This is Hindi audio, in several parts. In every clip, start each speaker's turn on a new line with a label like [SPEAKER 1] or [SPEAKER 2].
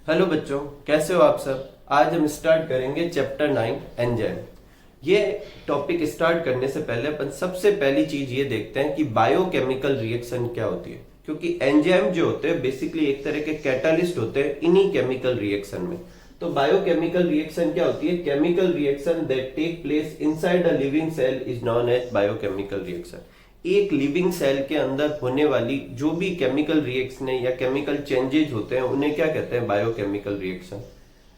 [SPEAKER 1] हेलो बच्चों, कैसे हो आप सब। आज हम स्टार्ट करेंगे चैप्टर 9 एंजाइम। ये टॉपिक स्टार्ट करने से पहले अपन सबसे पहली चीज ये देखते हैं कि बायोकेमिकल रिएक्शन क्या होती है, क्योंकि एंजाइम जो होते हैं बेसिकली एक तरह के कैटालिस्ट होते हैं इन्हीं केमिकल रिएक्शन में। तो बायोकेमिकल रिएक्शन क्या होती है? Chemical reaction that take place inside a living cell is known as biochemical reaction. एक लिविंग सेल के अंदर होने वाली जो भी केमिकल रिएक्शन या केमिकल चेंजेज होते हैं उन्हें क्या कहते हैं? Biochemical reaction.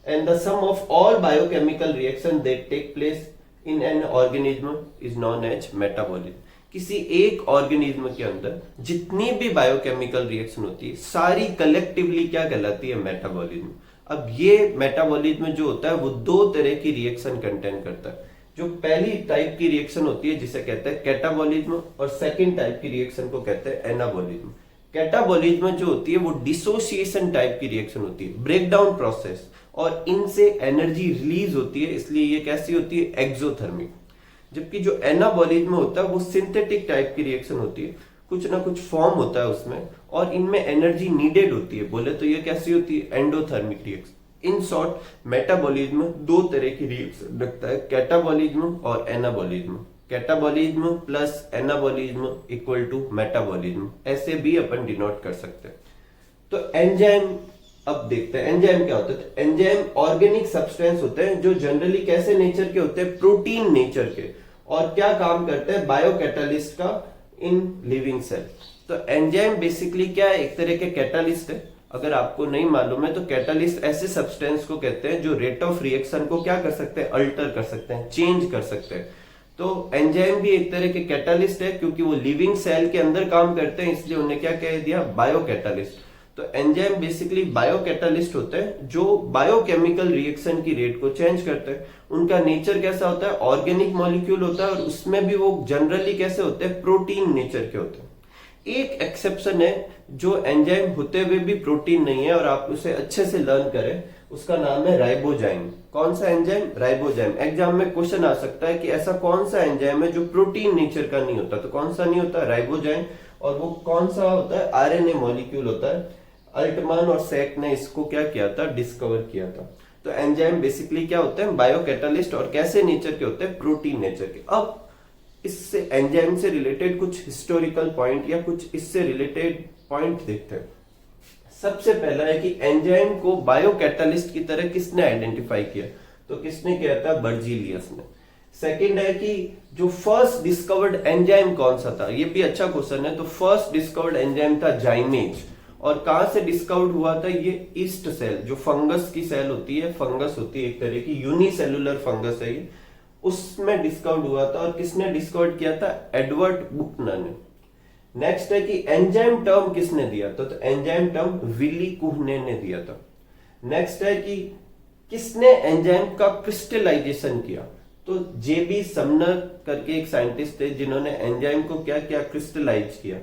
[SPEAKER 1] And the sum of all biochemical reaction that take place in an organism is known as metabolism. किसी एक ऑर्गेनिज्म के अंदर जितनी भी बायोकेमिकल रिएक्शन होती है सारी कलेक्टिवली क्या कहलाती है? मेटाबॉलिज्म। अब ये मेटाबॉलिज्म जो होता है वो दो तरह की रिएक्शन कंटेन करता है। जो पहली टाइप की रिएक्शन होती है जिसे कहते हैं कैटाबॉलिज्म, और सेकंड टाइप की रिएक्शन को कहते हैं एनाबॉलिज्म। कैटाबॉलिज्म जो होती है वो डिसोसिएशन टाइप की रिएक्शन होती है, ब्रेक डाउन प्रोसेस, और इनसे एनर्जी रिलीज होती है, इसलिए ये कैसी होती है? एक्सोथर्मिक। जबकि जो एनाबॉलिज्म होता है वो सिंथेटिक टाइप की रिएक्शन होती है, कुछ ना कुछ फॉर्म होता है उसमें और इनमें एनर्जी नीडेड होती है, बोले तो ये कैसी होती है? Endothermic reaction. In short metabolism दो तरह की रिएक्शन रखता है, कैटाबॉलिज्म और anabolism. Catabolism plus anabolism equal to metabolism, ऐसे भी अपन डिनोट कर सकते हैं। तो एंजाइम अब देखते हैं एंजाइम क्या होता है। तो एंजाइम ऑर्गेनिक सब्सटेंस होते हैं जो जनरली कैसे नेचर के होते हैं? प्रोटीन नेचर के, और क्या काम करते हैं? बायोकैटालिस्ट का इन लिविंग सेल। तो एंजाइम बेसिकली क्या है? एक तरह के कैटालिस्ट है। अगर आपको नहीं मालूम है तो कैटालिस्ट ऐसे सब्सटेंस को कहते हैं जो रेट ऑफ रिएक्शन को क्या कर सकते हैं? अल्टर कर सकते हैं, चेंज कर सकते हैं। तो एंजाइम भी एक तरह के कैटालिस्ट है, क्योंकि वो लिविंग सेल के अंदर काम करते हैं, इसलिए उन्हें क्या कह दिया? बायोकैटालिस्ट। तो एंजाइम बेसिकली बायोकैटालिस्ट होते हैं जो बायोकेमिकल रिएक्शन की रेट को चेंज करते हैं। उनका नेचर कैसा होता है? ऑर्गेनिक मॉलिक्यूल होता है, और उसमें भी वो जनरली कैसे होते हैं? प्रोटीन नेचर के होते हैं। एक एक्सेप्शन है जो एंजाइम होते हुए भी प्रोटीन नहीं है और आप उसे अच्छे से लर्न करें, उसका नाम है राइबोजाइम। कौन सा एंजाइम? राइबोजाइम। एग्जाम में क्वेश्चन आ सकता है कि ऐसा कौन सा एंजाइम है जो प्रोटीन नेचर का नहीं होता, तो कौन सा नहीं होता? राइबोजाइम। और वो कौन सा होता है? आरएनए मॉलिक्यूल होता है। अल्टमान और सेक ने इसको क्या किया था? डिस्कवर किया था। तो एंजाइम बेसिकली क्या होते हैं? बायोकैटालिस्ट, और कैसे नेचर के होते हैं? प्रोटीन नेचर के। अब इससे एंजाइम से रिलेटेड कुछ हिस्टोरिकल पॉइंट या कुछ इससे रिलेटेड पॉइंट देखते हैं। सबसे पहला है कि एंजाइम को बायोकैटालिस्ट की तरह किसने आइडेंटिफाई किया? तो किसने किया था? बर्जीलियस ने। सेकंड है कि जो फर्स्ट डिस्कवर्ड एंजाइम कौन सा था? ये भी अच्छा क्वेश्चन है। तो फर्स्ट डिस्कवर्ड एंजाइम था जाइमेज। और कहां से डिस्कवर्ड हुआ था? ये ईस्ट सेल, जो फंगस की सेल होती है, फंगस होती है एक तरह की, यूनिसेलुलर फंगस है ये, उसमें डिस्कवर्ड हुआ था। और किसने डिस्कवर्ड किया था? एडवर्ड बुकनर ने। नेक्स्ट है कि एंजाइम टर्म किसने दिया था? तो एंजाइम टर्म विली कुहने ने दिया था। नेक्स्ट है कि किसने एंजाइम का क्रिस्टलाइजेशन किया? तो जेबी समनर करके एक साइंटिस्ट थे जिन्होंने एंजाइम को क्या किया? क्रिस्टलाइज किया।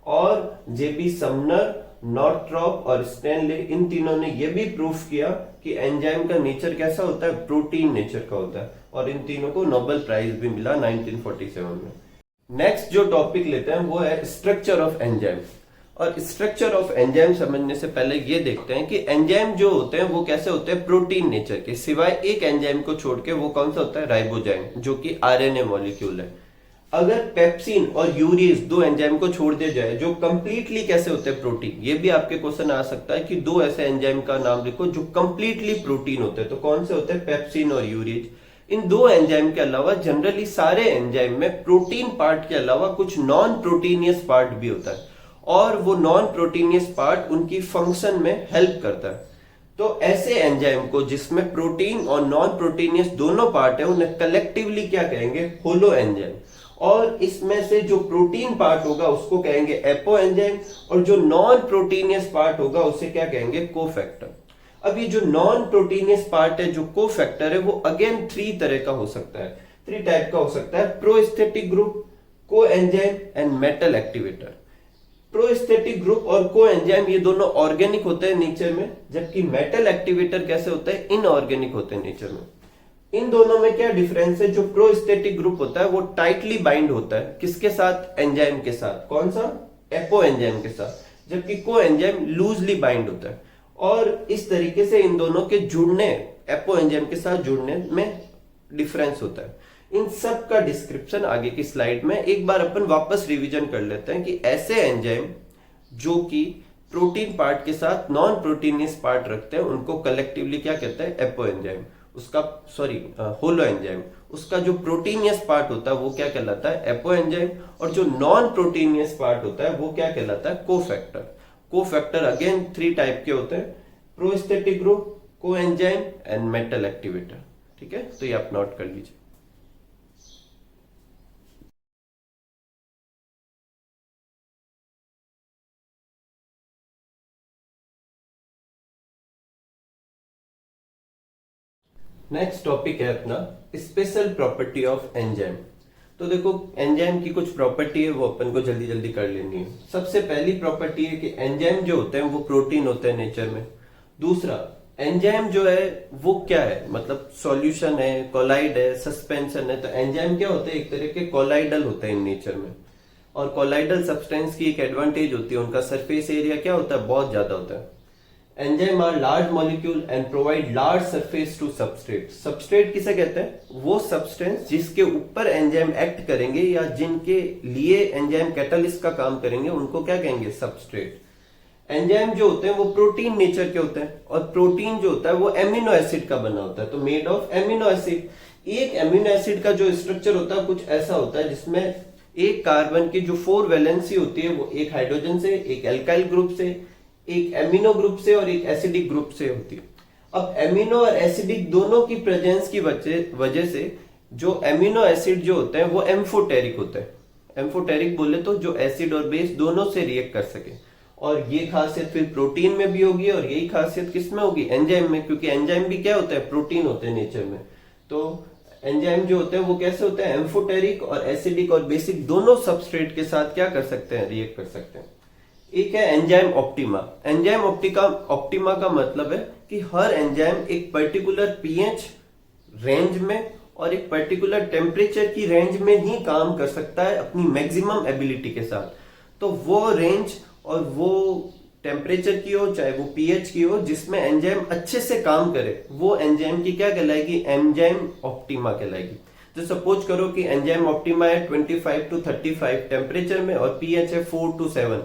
[SPEAKER 1] और जेबी समनर, नॉर्थरॉप और स्टैनले, इन तीनों ने यह भी प्रूफ किया कि एंजाइम का नेचर कैसा होता है? प्रोटीन नेचर का होता है। और इन तीनों को नोबेल प्राइज भी मिला 1947 में। नेक्स्ट जो टॉपिक लेते हैं वो है स्ट्रक्चर ऑफ एंजाइम। और स्ट्रक्चर ऑफ एंजाइम समझने से पहले ये देखते हैं कि एंजाइम जो होते हैं वो कैसे होते हैं? प्रोटीन नेचर के, सिवाय एक एंजाइम को छोड़ के, वो कौन सा होता है? राइबोजाइम, जो कि आरएनए मॉलिक्यूल है। अगर पेप्सिन और यूरेज दो एंजाइम को छोड़ दिया जाए जो कंप्लीटली कैसे होते हैं? प्रोटीन। ये भी आपके क्वेश्चन आ सकता है कि दो ऐसे एंजाइम का नाम लिखो जो कंप्लीटली प्रोटीन होते हैं, तो कौन से होते हैं? पेप्सिन और यूरेज। इन दो एंजाइम के अलावा जनरली सारे एंजाइम में प्रोटीन पार्ट के अलावा कुछ नॉन प्रोटीनियस पार्ट भी होता है, और वो नॉन प्रोटीनियस पार्ट उनकी फंक्शन में हेल्प करता है। तो ऐसे एंजाइम को जिसमें प्रोटीन और नॉन प्रोटीनियस दोनों पार्ट है उन्हें कलेक्टिवली क्या कहेंगे? Holo enzyme. और इसमें से जो प्रोटीन पार्ट होगा उसको कहेंगे एपो एंजाइम, और जो नॉन प्रोटीनियस पार्ट होगा उसे क्या कहेंगे? कोफैक्टर। अब ये जो नॉन प्रोटीनियस पार्ट है, जो कोफैक्टर है, वो अगेन थ्री तरह का हो सकता है, थ्री टाइप का हो सकता है: प्रोस्थेटिक ग्रुप, को enzyme and metal activator. Prosthetic group और को एंजाइम ये दोनों ऑर्गेनिक होते हैं नेचर में, जबकि मेटल एक्टिवेटर कैसे होता है? इनऑर्गेनिक होते हैं नेचर में। इन दोनों में क्या डिफरेंस है? जो प्रोस्थेटिक ग्रुप होता है वो टाइटली बाइंड होता है, किसके साथ? एंजाइम के साथ। कौन सा? एपो एंजाइम के साथ। जबकि को एंजाइम लूजली बाइंड होता है। और इस तरीके से इन दोनों के जुड़ने, एपो एंजाइम के साथ जुड़ने में डिफरेंस होता है। इन सब का डिस्क्रिप्शन आगे की स्लाइड में एक बार अपन वापस रिवीजन कर लेते हैं कि ऐसे एंजाइम जो कि प्रोटीन पार्ट के साथ नॉन प्रोटीनियस पार्ट रखते हैं उनको कलेक्टिवली क्या कहते हैं, एपो एंजाइम। उसका होलो एंजाइम, उसका जो प्रोटीनियस पार्ट होता है वो क्या कहलाता है, एपो एंजाइम। और जो नॉन प्रोटीनियस पार्ट होता है वो क्या कहलाता है, कोफैक्टर। कोफैक्टर अगेन 3 टाइप के होते हैं, प्रोस्थेटिक ग्रुप, को एंजाइम एंड मेटल एक्टिवेटर। ठीक है, तो ये आप नोट कर लीजिए। नेक्स्ट टॉपिक है अपना स्पेशल प्रॉपर्टी ऑफ एंजाइम। तो देखो एंजाइम की कुछ प्रॉपर्टी है वो अपन को जल्दी जल्दी कर लेनी है। सबसे पहली प्रॉपर्टी है कि एंजाइम जो होते हैं वो प्रोटीन होते हैं नेचर में। दूसरा, एंजाइम जो है वो क्या है, मतलब सॉल्यूशन है, कोलाइड है, सस्पेंशन है। तो एंजाइम क्या होते हैं, एक तरह के कोलाइडल होते हैं इन नेचर में। और कोलाइडल सब्सटेंस की एक एडवांटेज होती है, उनका सरफेस एरिया क्या होता है, बहुत ज्यादा होता है। Enzyme are large molecule and provide large surface to substrate. Substrate किसे कहते हैं, वो सब्सटेंस जिसके ऊपर एंजाइम एक्ट करेंगे या जिनके लिए एंजाइम कैटलिस्ट का काम करेंगे उनको क्या कहेंगे, सबस्ट्रेट। एंजाइम जो होते हैं वो प्रोटीन नेचर के होते हैं और प्रोटीन जो होता है वो एमिनो एसिड का बना होता है, तो मेड ऑफ एमिनो एसिड। एक एमिनो एसिड का जो स्ट्रक्चर होता है कुछ ऐसा होता है जिसमें एक कार्बन की जो 4 वैलेंसी होती है वो एक हाइड्रोजन से, एक एल्काइल ग्रुप से, एक एमिनो ग्रुप से और एक एसिडिक ग्रुप से होती है। अब एमिनो और एसिडिक दोनों की प्रेजेंस की वजह से जो एमिनो एसिड जो होते हैं वो एम्फोटेरिक होते हैं। एम्फोटेरिक बोले तो जो एसिड और बेस दोनों से रिएक्ट कर सके। और ये खासियत फिर प्रोटीन में भी होगी और यही खासियत किस में होगी, एंजाइम में, क्योंकि एंजाइम भी क्या होता है, प्रोटीन होते हैं नेचर में। तो एंजाइम जो होते हैं वो कैसे होते हैं, एम्फोटेरिक और एसिडिक और बेसिक दोनों सबस्ट्रेट के साथ क्या कर सकते हैं, रिएक्ट कर सकते हैं। एक है एंजाइम ऑप्टिमा। एंजाइम ऑप्टिमा का मतलब है कि हर एंजाइम एक पर्टिकुलर पीएच रेंज में और एक पर्टिकुलर टेम्परेचर की रेंज में ही काम कर सकता है अपनी मैक्सिमम एबिलिटी के साथ। तो वो रेंज और वो टेम्परेचर की हो चाहे वो पीएच की हो जिसमें एंजाइम अच्छे से काम करे वो एंजाइम की क्या कहलाएगी, एंजाइम ऑप्टिमा कहलाएगी। तो सपोज करो कि एंजाइम ऑप्टिमा है 25 to 35 टेम्परेचर में और पीएच है 4 to 7,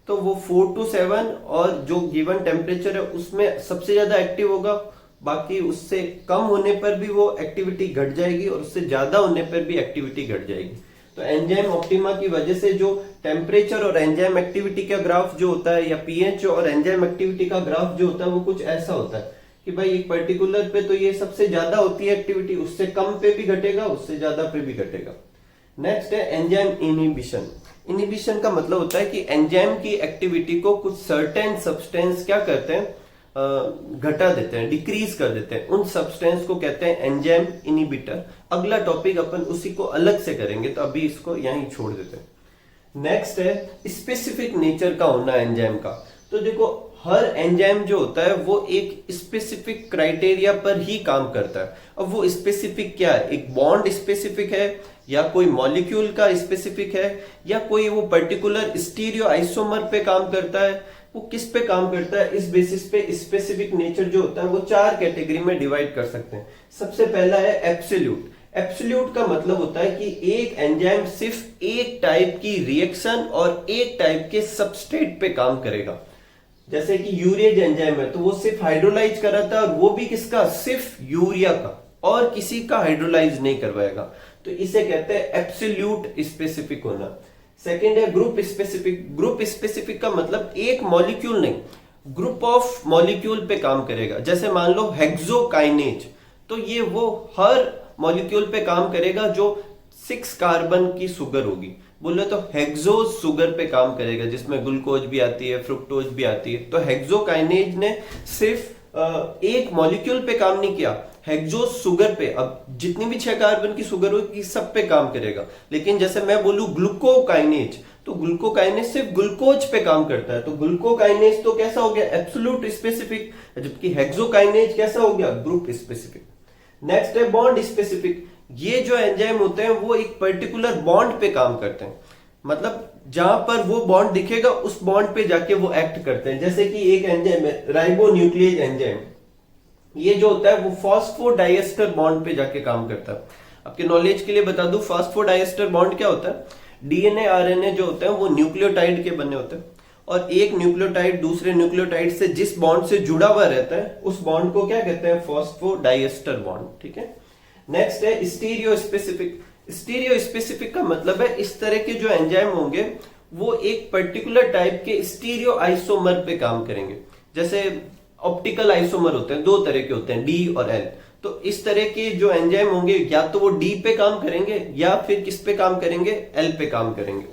[SPEAKER 1] तो वो 4 to 7 और जो गिवन टेम्परेचर है उसमें सबसे ज्यादा एक्टिव होगा। बाकी उससे कम होने पर भी वो एक्टिविटी घट जाएगी और उससे ज्यादा होने पर भी एक्टिविटी घट जाएगी। तो एंजाइम ऑप्टिमा की वजह से जो टेम्परेचर और एंजाइम एक्टिविटी का ग्राफ जो होता है या पीएच और एंजाइम एक्टिविटी का ग्राफ जो होता है वो कुछ ऐसा होता है कि भाई एक पर्टिकुलर पे तो ये सबसे ज्यादा होती है एक्टिविटी, उससे कम पे भी घटेगा, उससे ज्यादा पे भी घटेगा। नेक्स्ट है एंजाइम इनहिबिशन। इनहिबिशन का मतलब होता है कि एंजाइम की एक्टिविटी को कुछ सर्टेन सब्सटेंस क्या करते हैं, घटा देते हैं, डिक्रीज कर देते हैं। उन सब्सटेंस को कहते हैं एंजाइम इनहिबिटर। अगला टॉपिक अपन उसी को अलग से करेंगे, तो अभी इसको यहीं छोड़ देते हैं। नेक्स्ट है स्पेसिफिक नेचर का होना एंजाइम का। तो देखो हर एंजाइम जो होता है वो एक स्पेसिफिक क्राइटेरिया पर ही काम करता है। अब वो स्पेसिफिक क्या है, एक बॉन्ड स्पेसिफिक है या कोई मॉलिक्यूल का स्पेसिफिक है या कोई वो पर्टिकुलर स्टीरियो आइसोमर पे काम करता है, वो किस पे काम करता है, इस बेसिस पे स्पेसिफिक नेचर जो होता है वो 4 कैटेगरी में डिवाइड कर सकते हैं। सबसे पहला है एब्सोल्यूट। एब्सोल्यूट का मतलब होता है कि एक एंजाइम सिर्फ एक टाइप की रिएक्शन और एक टाइप के सबस्ट्रेट पे काम करेगा। जैसे कि यूरियज एंजाइम है तो वो सिर्फ हाइड्रोलाइज कराता है और वो भी किसका, सिर्फ यूरिया का, और किसी का हाइड्रोलाइज नहीं करवाएगा। तो इसे कहते हैं एब्सोल्यूट स्पेसिफिक होना। सेकंड है ग्रुप स्पेसिफिक। ग्रुप स्पेसिफिक का मतलब एक मॉलिक्यूल नहीं, ग्रुप ऑफ मॉलिक्यूल पे काम करेगा। जैसे मान लो हेक्सोकाइनेज, तो ये वो हर मॉलिक्यूल पे काम करेगा जो 6 कार्बन की शुगर होगी, बोले तो हेक्सो शुगर पे काम करेगा, जिसमें ग्लूकोज भी आती है, फ्रुक्टोज भी आती है। तो हेक्सोकाइनेज ने सिर्फ एक मॉलिक्यूल पे काम नहीं किया, हेक्सो शुगर पे, अब जितनी भी 6 कार्बन की शुगर होगी सब पे काम करेगा। लेकिन जैसे मैं बोलूं ग्लूकोकाइनेज, तो ग्लूकोकाइनेज सिर्फ ग्लूकोज पे काम करता है, तो ग्लूकोकाइनेज तो कैसा हो गया, एब्सोल्यूट स्पेसिफिक, जबकि हेक्सोकाइनेज कैसा हो गया, ग्रुप स्पेसिफिक। नेक्स्ट है बॉन्ड स्पेसिफिक। ये जो एंजाइम होते हैं वो एक पर्टिकुलर बॉन्ड पे काम करते हैं। मतलब जहां पर वो बॉन्ड दिखेगा उस बॉन्ड पे जाके वो एक्ट करते हैं। जैसे कि एक एंजाइम है राइबोन्यूक्लियेज एंजाइम, ये जो होता है वो फॉस्फोडाइएस्टर बॉन्ड पे जाके काम करता है। आपके नॉलेज के लिए बता दूं, फॉस्फोडाइएस्टर बॉन्ड क्या होता है? डीएनए आरएनए जो होते हैं वो न्यूक्लियोटाइड के बने होते हैं, और एक न्यूक्लियोटाइड दूसरे न्यूक्लियोटाइड से जिस बॉन्ड से जुड़ा हुआ रहता है उस बॉन्ड को क्या कहते हैं? Phosphodiester bond. ठीक है। नेक्स्ट है स्टीरियो स्पेसिफिक। स्टीरियो स्पेसिफिक का मतलब है इस तरह के जो एंजाइम होंगे वो एक पर्टिकुलर टाइप के स्टीरियो आइसोमर पे काम करेंगे। जैसे ऑप्टिकल आइसोमर होते हैं, दो तरह के होते हैं, डी और एल। तो इस तरह के जो एंजाइम होंगे या तो वो डी पे काम करेंगे या फिर किस पे काम करेंगे? एल पे काम करेंगे।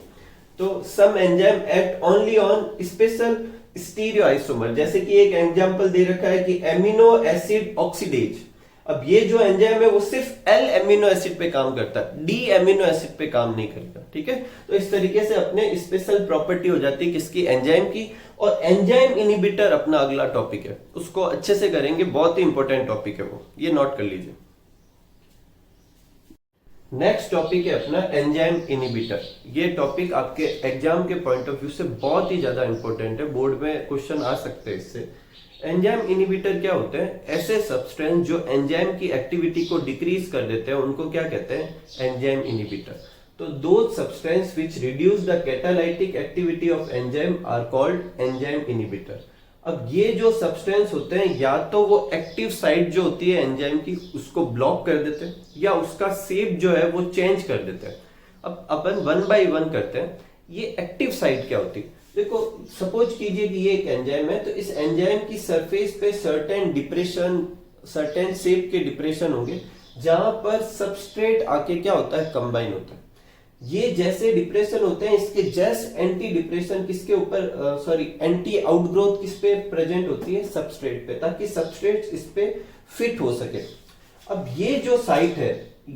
[SPEAKER 1] तो some enzyme act only on special stereo isomer. जैसे कि एक एग्जांपल दे रखा है कि एमिनो एसिड ऑक्सीडेज। अब ये जो एंजाइम है वो सिर्फ एल एमिनो एसिड पे काम करता है, डी एमिनो एसिड पे काम नहीं करता। ठीक है। तो इस तरीके से अपने स्पेशल प्रॉपर्टी हो जाती है किसकी? एंजाइम की। और एंजाइम इनिबिटर अपना अगला टॉपिक है, उसको अच्छे से करेंगे, बहुत ही इंपॉर्टेंट टॉपिक है वो, ये नोट कर लीजिए। नेक्स्ट टॉपिक है अपना एंजाइम इनिबिटर। ये टॉपिक आपके एग्जाम के पॉइंट ऑफ व्यू से बहुत ही ज्यादा इंपॉर्टेंट है, बोर्ड में क्वेश्चन आ सकते हैं इससे। एंजाइम इनिबिटर क्या होते हैं? ऐसे सब्सटेंस जो एंजाइम की एक्टिविटी को डिक्रीज कर देते हैं उनको क्या कहते हैं? Enzyme inhibitor. तो those substance which reduce the catalytic activity of enzyme are called enzyme inhibitor। अब ये जो सब्सटेंस होते हैं या तो वो एक्टिव साइट जो होती है एंजाइम की उसको ब्लॉक कर देते हैं या उसका शेप जो है वो चेंज कर देते हैं। अब अपन वन बाय वन करते हैं। ये एक्टिव साइट क्या होती है? देखो, सपोज कीजिए कि ये एक एंजाइम है, तो इस एंजाइम की सरफेस पे सर्टेन डिप्रेशन, सर्टेन शेप के डिप्रेशन होंगे जहां पर सबस्ट्रेट आके क्या होता है? कंबाइन होता है। ये जैसे डिप्रेशन होते हैं इसके जस्ट एंटी डिप्रेशन किसके ऊपर, सॉरी एंटी आउटग्रोथ किस पे प्रेजेंट होती है? सबस्ट्रेट पे, ताकि सबस्ट्रेट इस पे फिट हो सके। अब ये जो साइट है,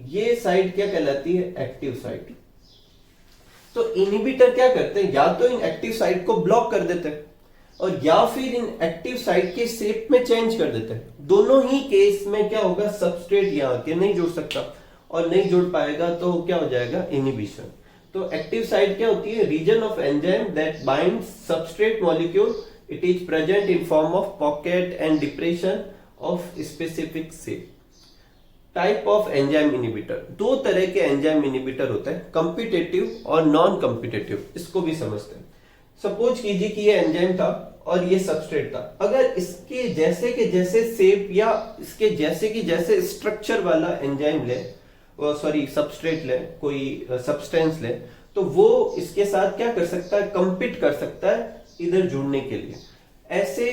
[SPEAKER 1] ये साइट क्या कहलाती है? Active site. तो इनिबिटर क्या करते हैं? या तो इन एक्टिव साइट को ब्लॉक कर देते हैं और या फिर इन एक्टिव साइट के शेप में चेंज कर देते हैं। दोनों ही केस में क्या होगा? सबस्ट्रेट यहाँ के नहीं जुड़ सकता, और नहीं जुड़ पाएगा तो क्या हो जाएगा? इनिबिशन। तो एक्टिव साइट क्या होती है? Region of enzyme that binds substrate molecule, it is present in form of pocket and depression of specific shape. Type of enzyme inhibitor, दो तरह के एंजाइम इनिबिटर होते हैं, कॉम्पिटिटिव और नॉन कॉम्पिटिटिव। इसको भी समझते हैं। सपोज कीजिए कि ये एंजाइम था और ये सबस्ट्रेट था। अगर इसके जैसे के जैसे शेप या इसके जैसे की जैसे स्ट्रक्चर वाला एंजाइम ले, सॉरी सबस्ट्रेट ले, कोई सब्सटेंस ले, तो वो इसके साथ क्या कर सकता है? कंपीट कर सकता है इधर जुड़ने के लिए। ऐसे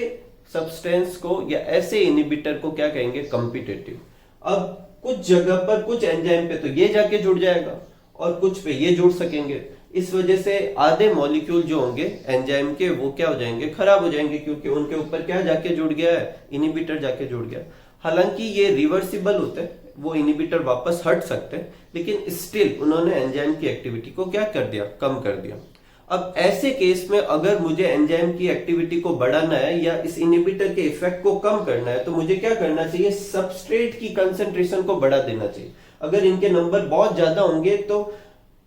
[SPEAKER 1] सब्सटेंस को या ऐसे इनिबिटर को क्या कहेंगे? कॉम्पिटिटिव। अब कुछ जगह पर, कुछ एंजाइम पे तो ये जाके जुड़ जाएगा और कुछ पे ये जुड़ सकेंगे। इस वजह से आधे मॉलिक्यूल जो होंगे एंजाइम के वो क्या हो जाएंगे? खराब हो जाएंगे, क्योंकि उनके ऊपर क्या जाके जुड़ गया है? इनिबिटर जाके जुड़ गया। हालांकि ये रिवर्सिबल होते हैं, वो इनिबिटर वापस हट सकते हैं, लेकिन स्टिल उन्होंने एंजाइम की एक्टिविटी को क्या कर दिया? कम कर दिया। अब ऐसे केस में अगर मुझे एंजाइम की एक्टिविटी को बढ़ाना है या इस इनिबिटर के इफेक्ट को कम करना है तो मुझे क्या करना चाहिए? सबस्ट्रेट की कंसंट्रेशन को बढ़ा देना चाहिए। अगर इनके नंबर बहुत ज्यादा होंगे तो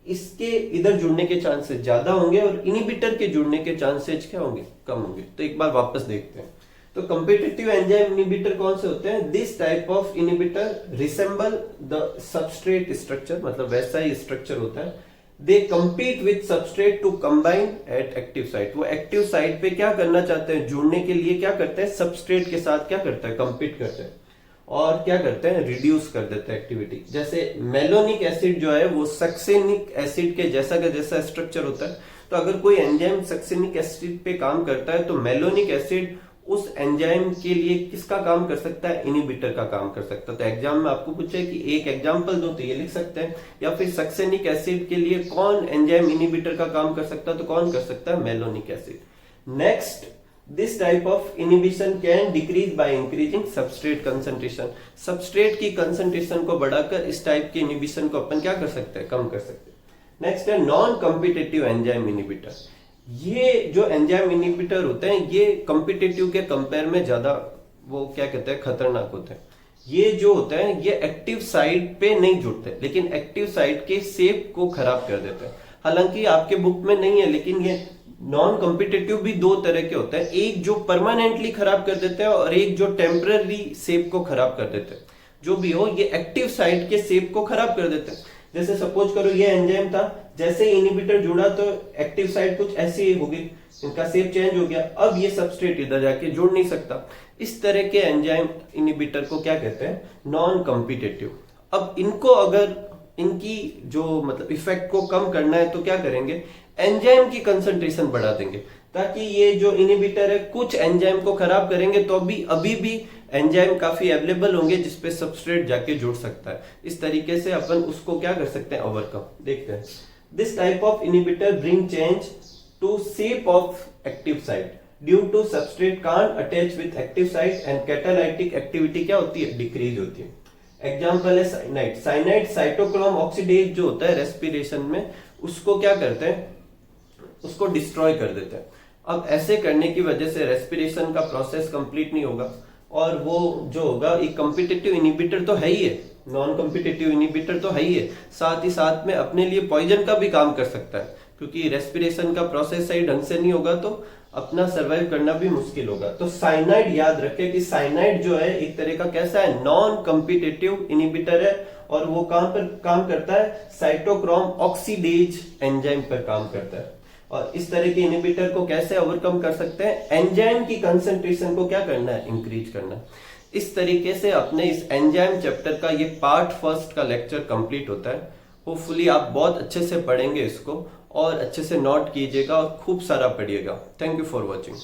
[SPEAKER 1] इसके इधर जुड़ने के चांसेस ज्यादा होंगे और इनिबिटर के जुड़ने के चांसेस क्या होंगे? कम होंगे। तो एक बार वापस देखते हैं। तो कॉम्पिटिटिव एंजाइम इनिबिटर कौन से होते हैं? This type of inhibitor resemble the substrate structure, मतलब वैसा ही स्ट्रक्चर होता है। दे compete with substrate to combine at active site। वो एक्टिव साइट पे क्या करना चाहते हैं? जुड़ने के लिए क्या करते हैं? सबस्ट्रेट के साथ क्या करते हैं? कंपीट करते हैं और क्या करते हैं? रिड्यूस कर देते हैं एक्टिविटी। जैसे मेलोनिक एसिड जो है वो सक्सेनिक एसिड के जैसा का जैसा स्ट्रक्चर होता है। तो अगर कोई एंजाइम सक्सेनिक एसिड पे काम करता है तो मेलोनिक एसिड उस एंजाइम के लिए किसका काम कर सकता है? इनिबिटर का काम कर सकता है। तो एग्जाम में आपको पूछे कि एक एग्जांपल दो तो ये लिख सकते हैं, या फिर सक्सेनिक एसिड के लिए कौन एंजाइम इनिबिटर का काम कर सकता है? तो कौन कर सकता है? Malonic acid. Next, this type of inhibition can decrease by increasing substrate concentration. Substrate की कंसंट्रेशन को बढ़ाकर इस टाइप के इनिबिशन को अपन क्या कर सकते हैं? कम कर सकते हैं। नेक्स्ट है नॉन कॉम्पिटिटिव एंजाइम इनिबिटर। ये जो एंजाइम इनिबिटर होते हैं ये कॉम्पिटिटिव के कंपेयर में ज्यादा वो क्या कहते हैं? खतरनाक होते हैं। ये जो होते हैं ये एक्टिव साइट पे नहीं जुड़ते, लेकिन एक्टिव साइट के शेप को खराब कर देते हैं। हालांकि आपके बुक में नहीं है, लेकिन ये नॉन कॉम्पिटिटिव भी दो तरह के होते हैं, एक जो परमानेंटली खराब कर देते हैं और एक जो टेम्पररी शेप को खराब कर देते हैं। जो भी हो, ये एक्टिव साइट के शेप को खराब कर देते हैं। जैसे सपोज करो ये एंजाइम था, जैसे ही इनहिबिटर जुड़ा तो एक्टिव साइट कुछ ऐसी ही होगी, इनका शेप चेंज हो गया, अब ये सबस्ट्रेट इधर जाके जुड़ नहीं सकता। इस तरह के एंजाइम इनहिबिटर को क्या कहते हैं? Non competitive. अब इनको अगर इनकी जो मतलब इफेक्ट को कम करना है तो क्या करेंगे? एंजाइम की कंसंट्रेशन बढ़ा देंगे, ताकि ये जो इनहिबिटर है कुछ एंजाइम को खराब करेंगे तो अभी भी एंजाइम काफी अवेलेबल होंगे जिसपे सबस्ट्रेट जाके जुड़ सकता है। इस तरीके से अपन उसको क्या कर सकते हैं? ओवरकम। देखते हैं। This type of inhibitor bring change to shape of active site due to substrate can't attach with active site and catalytic activity क्या होती है? डिक्रीज होती है। एग्जाम्पल है साइनाइड। साइनाइड साइटोक्रोम ऑक्सीडेज जो होता है रेस्पिरेशन में, उसको क्या करते हैं? उसको डिस्ट्रॉय कर देते हैं। अब ऐसे करने की वजह से रेस्पिरेशन का प्रोसेस कंप्लीट नहीं होगा, और वो जो होगा एक कॉम्पिटिटिव इनहिबिटर तो है ही है, नॉन कॉम्पिटिटिव इनहिबिटर तो है ही है, साथ ही साथ में अपने लिए पॉइजन का भी काम कर सकता है, क्योंकि रेस्पिरेशन का प्रोसेस सही ढंग से नहीं होगा तो अपना सर्वाइव करना भी मुश्किल होगा। तो साइनाइड याद रखें कि साइनाइड जो है एक तरह का कैसा है? नॉन कॉम्पिटिटिव इनहिबिटर है, और वो कहां पर काम करता है? साइटोक्रोम ऑक्सीडेज एंजाइम पर काम करता है। और इस तरह के इनहिबिटर को कैसे ओवरकम कर सकते हैं? एंजाइम की कंसंट्रेशन को क्या करना है? इंक्रीज करना। इस तरीके से अपने इस एंजाइम चैप्टर का ये पार्ट फर्स्ट का लेक्चर कंप्लीट होता है। होपफुली आप बहुत अच्छे से पढ़ेंगे इसको, और अच्छे से नोट कीजिएगा और खूब सारा पढ़िएगा। Thank you for watching.